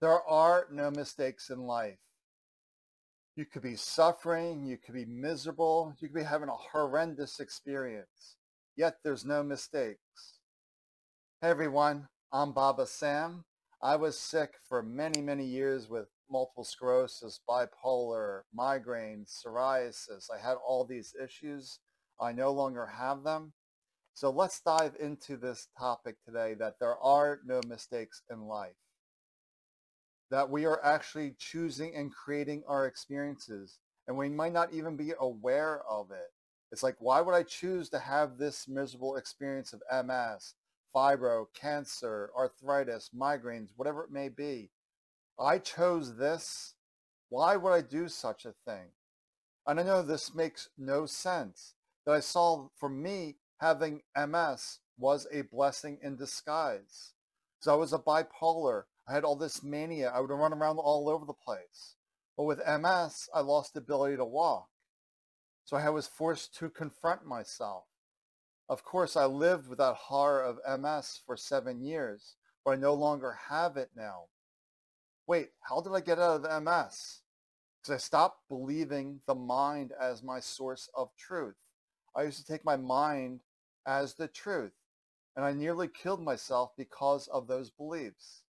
There are no mistakes in life. You could be suffering, you could be miserable, you could be having a horrendous experience, yet there's no mistakes. Hey everyone, I'm Baba Sam. I was sick for many, many years with multiple sclerosis, bipolar, migraine, psoriasis. I had all these issues. I no longer have them. So let's dive into this topic today, that there are no mistakes in life, that we are actually choosing and creating our experiences, and we might not even be aware of it. It's like, why would I choose to have this miserable experience of MS, fibro, cancer, arthritis, migraines, whatever it may be? I chose this. Why would I do such a thing? And I know this makes no sense. That I saw, for me, having MS was a blessing in disguise. So I was a bipolar. I had all this mania. I would run around all over the place. But with MS, I lost the ability to walk. So I was forced to confront myself. Of course, I lived with that horror of MS for 7 years, but I no longer have it now. Wait, how did I get out of MS? Because I stopped believing the mind as my source of truth. I used to take my mind as the truth, and I nearly killed myself because of those beliefs.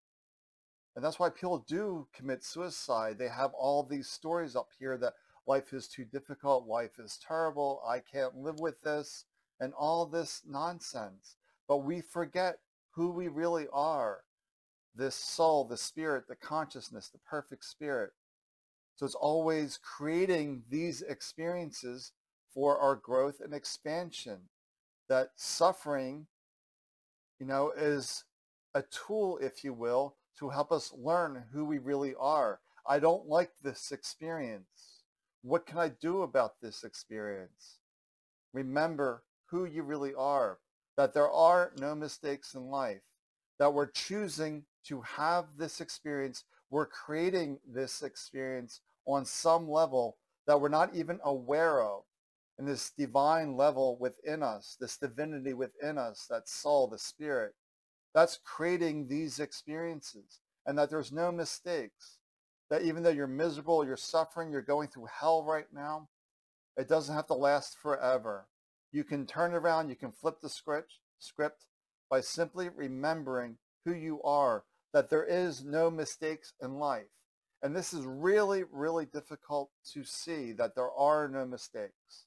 And that's why people do commit suicide. They have all these stories up here that life is too difficult, life is terrible, I can't live with this, and all this nonsense. But we forget who we really are. This soul, the spirit, the consciousness, the perfect spirit. So it's always creating these experiences for our growth and expansion. That suffering, is a tool, if you will, to help us learn who we really are. I don't like this experience. What can I do about this experience? Remember who you really are, that there are no mistakes in life, that we're choosing to have this experience. We're creating this experience on some level that we're not even aware of. And this divine level within us, this divinity within us, that soul, the spirit, that's creating these experiences. And that there's no mistakes. That even though you're miserable, you're suffering, you're going through hell right now, it doesn't have to last forever. You can turn around, you can flip the script by simply remembering who you are, that there is no mistakes in life. And this is really, really difficult to see, that there are no mistakes,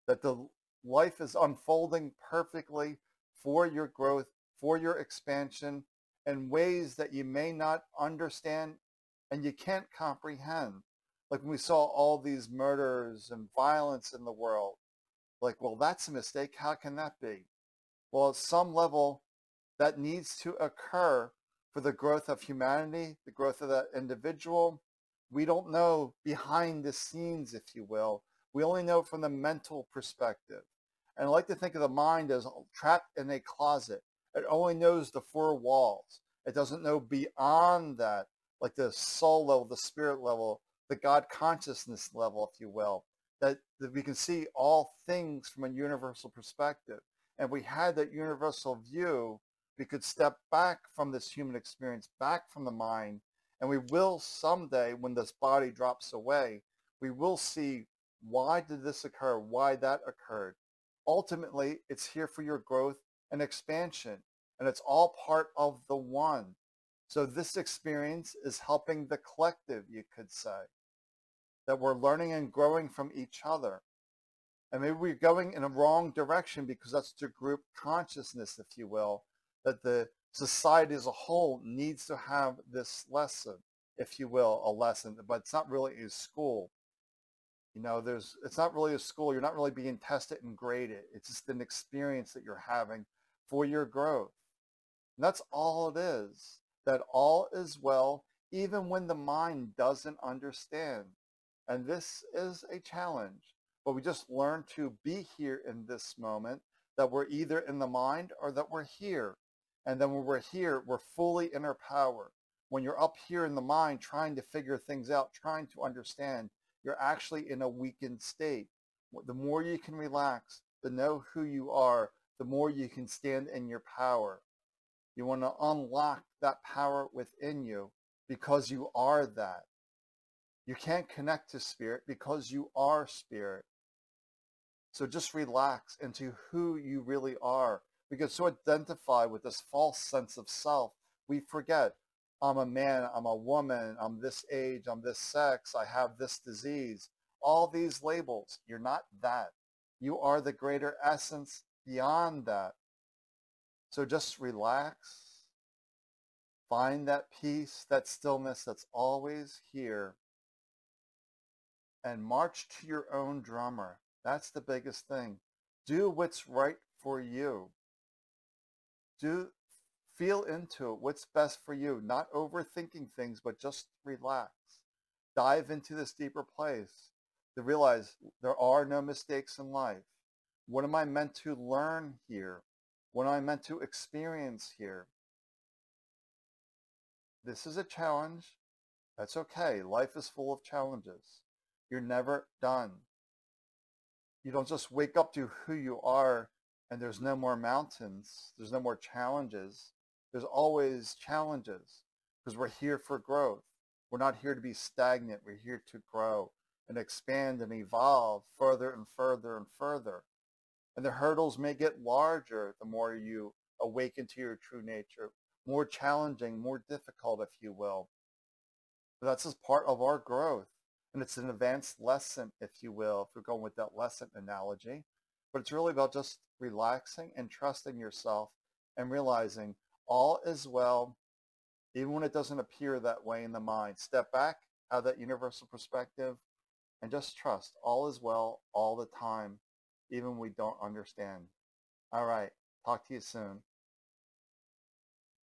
that the life is unfolding perfectly for your growth, for your expansion, in ways that you may not understand and you can't comprehend. Like when we saw all these murders and violence in the world, like, well, that's a mistake. How can that be? Well, at some level, that needs to occur for the growth of humanity, the growth of that individual. We don't know behind the scenes, if you will. We only know from the mental perspective. And I like to think of the mind as trapped in a closet. It only knows the four walls. It doesn't know beyond that, like the soul level, the spirit level, the God consciousness level, if you will, that we can see all things from a universal perspective. And if we had that universal view, we could step back from this human experience, back from the mind, and we will someday, when this body drops away, we will see, why did this occur? Why that occurred? Ultimately, it's here for your growth and expansion, and it's all part of the one. So this experience is helping the collective, you could say, that we're learning and growing from each other. And maybe we're going in a wrong direction because that's the group consciousness, if you will, that the society as a whole needs to have this lesson, if you will, a lesson, but it's not really a school. It's not really a school. You're not really being tested and graded. It's just an experience that you're having for your growth. And that's all it is, that all is well, even when the mind doesn't understand. And this is a challenge, but we just learn to be here in this moment, that we're either in the mind or that we're here. And then when we're here, we're fully in our power. When you're up here in the mind trying to figure things out, trying to understand, you're actually in a weakened state. The more you can relax, to know who you are, the more you can stand in your power. You want to unlock that power within you because you are that. You can't connect to spirit because you are spirit. So just relax into who you really are. We get so identified with this false sense of self, we forget, I'm a man, I'm a woman, I'm this age, I'm this sex, I have this disease. All these labels, you're not that. You are the greater essence beyond that. So just relax. Find that peace, that stillness that's always here. And march to your own drummer. That's the biggest thing. Do what's right for you. Feel into it, what's best for you. Not overthinking things, but just relax. Dive into this deeper place to realize there are no mistakes in life. What am I meant to learn here? What am I meant to experience here? This is a challenge. That's okay. Life is full of challenges. You're never done. You don't just wake up to who you are and there's no more mountains. There's no more challenges. There's always challenges because we're here for growth. We're not here to be stagnant. We're here to grow and expand and evolve further and further and further. And the hurdles may get larger the more you awaken to your true nature. More challenging, more difficult, if you will. But that's just part of our growth. And it's an advanced lesson, if you will, if we're going with that lesson analogy. But it's really about just relaxing and trusting yourself and realizing all is well, even when it doesn't appear that way in the mind. Step back, have that universal perspective, and just trust all is well all the time, even when we don't understand. All right. Talk to you soon.